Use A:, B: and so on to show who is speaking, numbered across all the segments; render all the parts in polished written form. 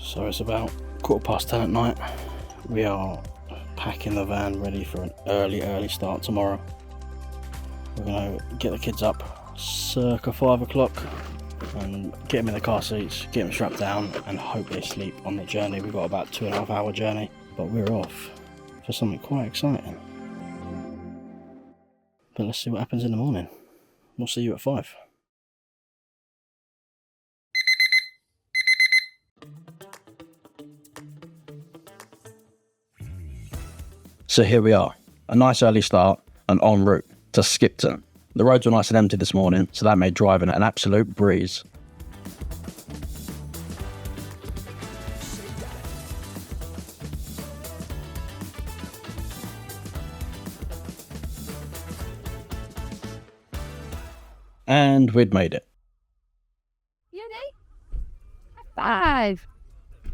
A: So it's about 10:15 at night. We are packing the van ready for an early start tomorrow. We're going to get the kids up circa 5 o'clock and get them in the car seats, get them strapped down and hope they sleep on the journey. We've got about a 2.5 hour journey, but we're off for something quite exciting. But let's see what happens in the morning. We'll see you at 5. So here we are, a nice early start and en route to Skipton. The roads were nice and empty this morning, so that made driving an absolute breeze. And we'd made it.
B: You ready? 5.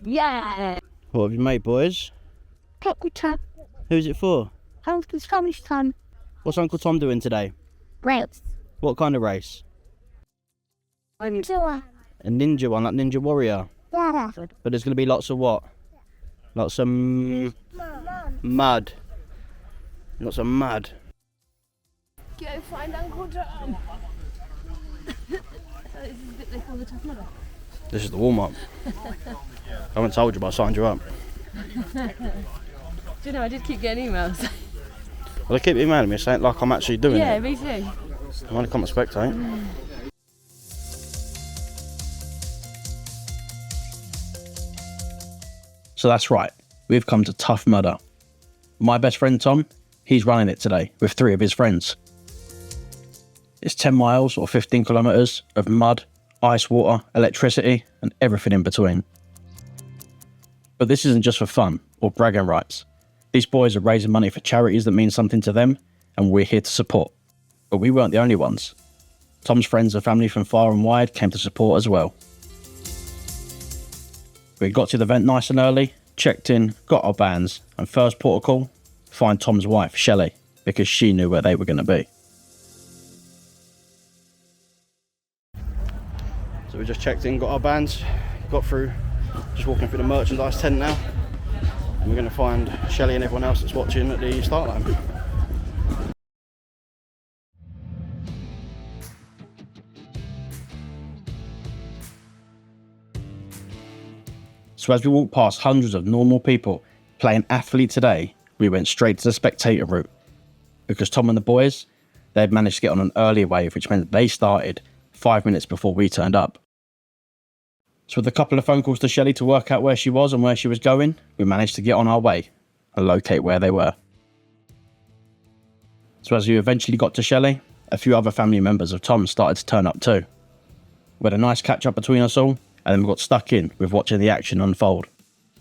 B: Yeah.
A: What have you made, boys?
B: Uncle Tom.
A: Who's it for?
B: Uncle Tom's son.
A: What's Uncle Tom doing today?
B: Race.
A: What kind of race?
B: Ninja.
A: A ninja one, like Ninja Warrior.
B: Yeah.
A: But there's going to be lots of what? Lots of mud. Lots of mud.
B: Go find Uncle Tom. This is a bit like all the Tough Mudder.
A: This is the warm-up. I haven't told you, but I signed you up.
B: Do you know, I did keep getting emails.
A: Well, they keep emailing me saying like I'm actually doing
B: Yeah,
A: it.
B: me too.
A: I'm only come to spectate. So that's right, we've come to Tough Mudder. My best friend Tom, he's running it today with 3 of his friends. It's 10 miles or 15 kilometres of mud, ice water, electricity and everything in between. But this isn't just for fun or bragging rights. These boys are raising money for charities that mean something to them and we're here to support. But we weren't the only ones. Tom's friends and family from far and wide came to support as well. We got to the event nice and early, checked in, got our bands, and first port of call, find Tom's wife, Shelley, because she knew where they were going to be. So we just checked in, got our bands, got through, just walking through the merchandise tent now. And we're going to find Shelley and everyone else that's watching at the start line. So as we walked past hundreds of normal people playing Athlete today, we went straight to the spectator route. Because Tom and the boys, they'd managed to get on an earlier wave, which meant they started 5 minutes before we turned up. So with a couple of phone calls to Shelley to work out where she was and where she was going, we managed to get on our way and locate where they were. So as we eventually got to Shelley, a few other family members of Tom started to turn up too. We had a nice catch up between us all, and then we got stuck in with watching the action unfold.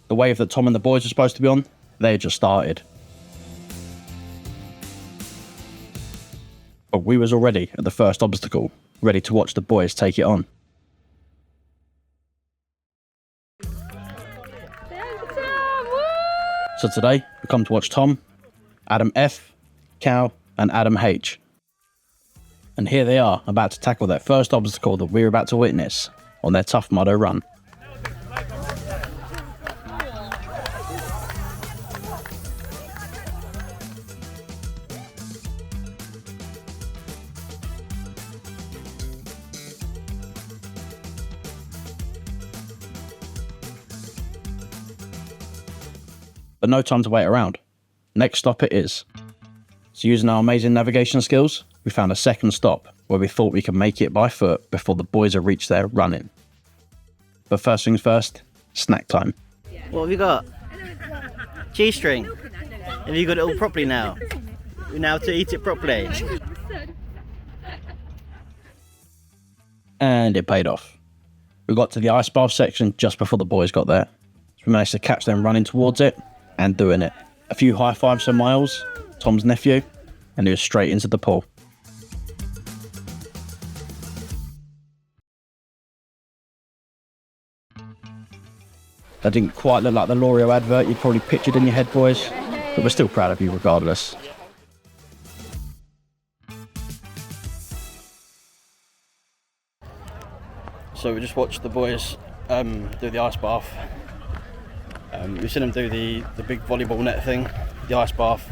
A: The wave that Tom and the boys were supposed to be on, they had just started. But we was already at the first obstacle, ready to watch the boys take it on. So today, we come to watch Tom, Adam F, Cal, and Adam H. And here they are, about to tackle that first obstacle that we're about to witness on their Tough Mudder run. But no time to wait around. Next stop it is. So using our amazing navigation skills, we found a second stop where we thought we could make it by foot before the boys had reached there running. But first things first, snack time. What have you got? G-string. Have you got it all properly now? Now to eat it properly. And it paid off. We got to the ice bath section just before the boys got there. So we managed to catch them running towards it and doing it. A few high fives for Miles, Tom's nephew, and he was straight into the pool. That didn't quite look like the L'Oreal advert you'd probably pictured in your head, boys, but we're still proud of you regardless. So we just watched the boys do the ice bath. We've seen them do the big volleyball net thing, the ice bath,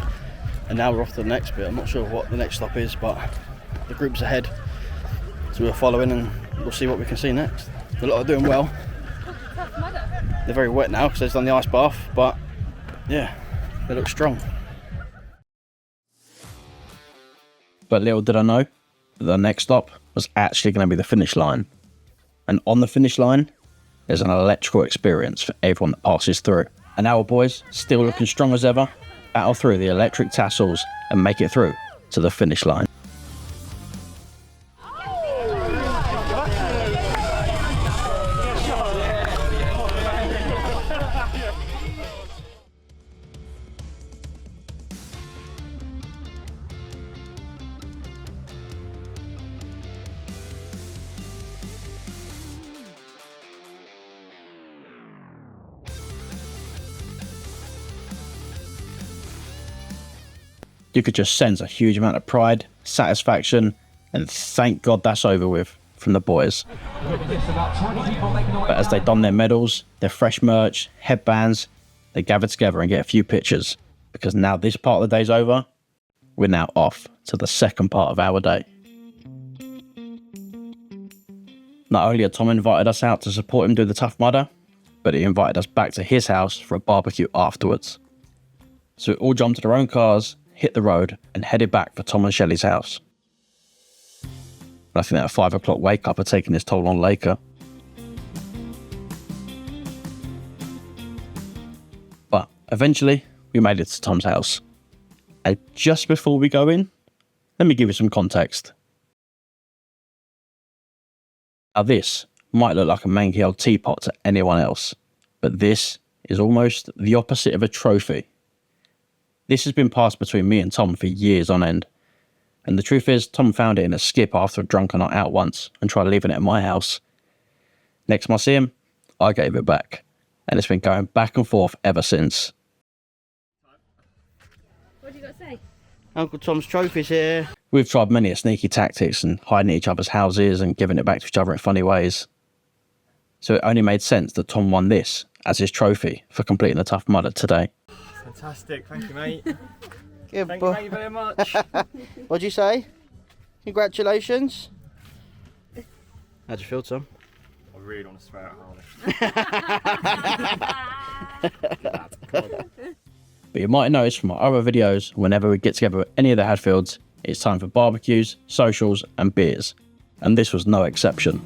A: and now we're off to the next bit. I'm not sure what the next stop is, but the group's ahead, so we're following and we'll see what we can see next. A lot are doing well. They're very wet now because they've done the ice bath, but yeah, they look strong. But little did I know that the next stop was actually going to be the finish line. And on the finish line, there's an electrical experience for everyone that passes through. And our boys, still looking strong as ever, battle through the electric tassels and make it through to the finish line. You could just sense a huge amount of pride, satisfaction, and thank God that's over with from the boys. But as they don their medals, their fresh merch, headbands, they gather together and get a few pictures, because now this part of the day's over, we're now off to the second part of our day. Not only had Tom invited us out to support him do the Tough Mudder, but he invited us back to his house for a barbecue afterwards. So we all jumped in our own cars, hit the road and headed back for Tom and Shelley's house. I think that 5 o'clock wake up had taken its toll on Laker. But eventually we made it to Tom's house. And just before we go in, let me give you some context. Now this might look like a manky old teapot to anyone else, but this is almost the opposite of a trophy. This has been passed between me and Tom for years on end. And the truth is, Tom found it in a skip after a drunken night out once and tried leaving it at my house. Next time I see him, I gave it back. And it's been going back and forth ever since.
B: What do you got to say?
A: Uncle Tom's trophy's here. We've tried many sneaky tactics and hiding in each other's houses and giving it back to each other in funny ways. So it only made sense that Tom won this as his trophy for completing the Tough Mudder today.
C: Fantastic, thank you, mate.
A: Good
C: Thank
A: boy.
C: you very much.
A: What'd you say? Congratulations. How'd you feel, Tom?
C: I really want to swear at Harley.
A: But you might notice from our other videos, whenever we get together with any of the Hadfields, it's time for barbecues, socials and beers. And this was no exception.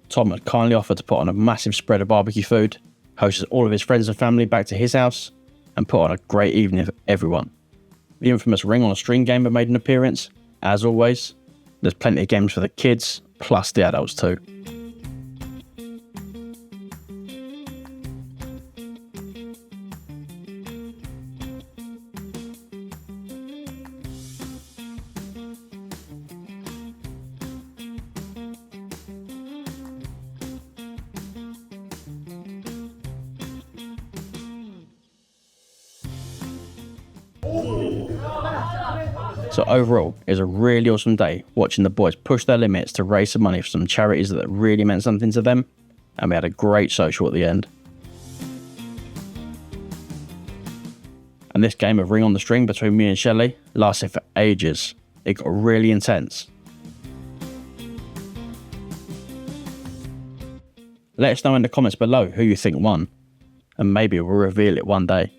A: Tom had kindly offered to put on a massive spread of barbecue food, hosted all of his friends and family back to his house, and put on a great evening for everyone. The infamous ring on a string game had made an appearance. As always, there's plenty of games for the kids, plus the adults too. So overall, it was a really awesome day watching the boys push their limits to raise some money for some charities that really meant something to them, and we had a great social at the end. And this game of ring on the string between me and Shelley lasted for ages. It got really intense. Let us know in the comments below who you think won, and maybe we'll reveal it one day.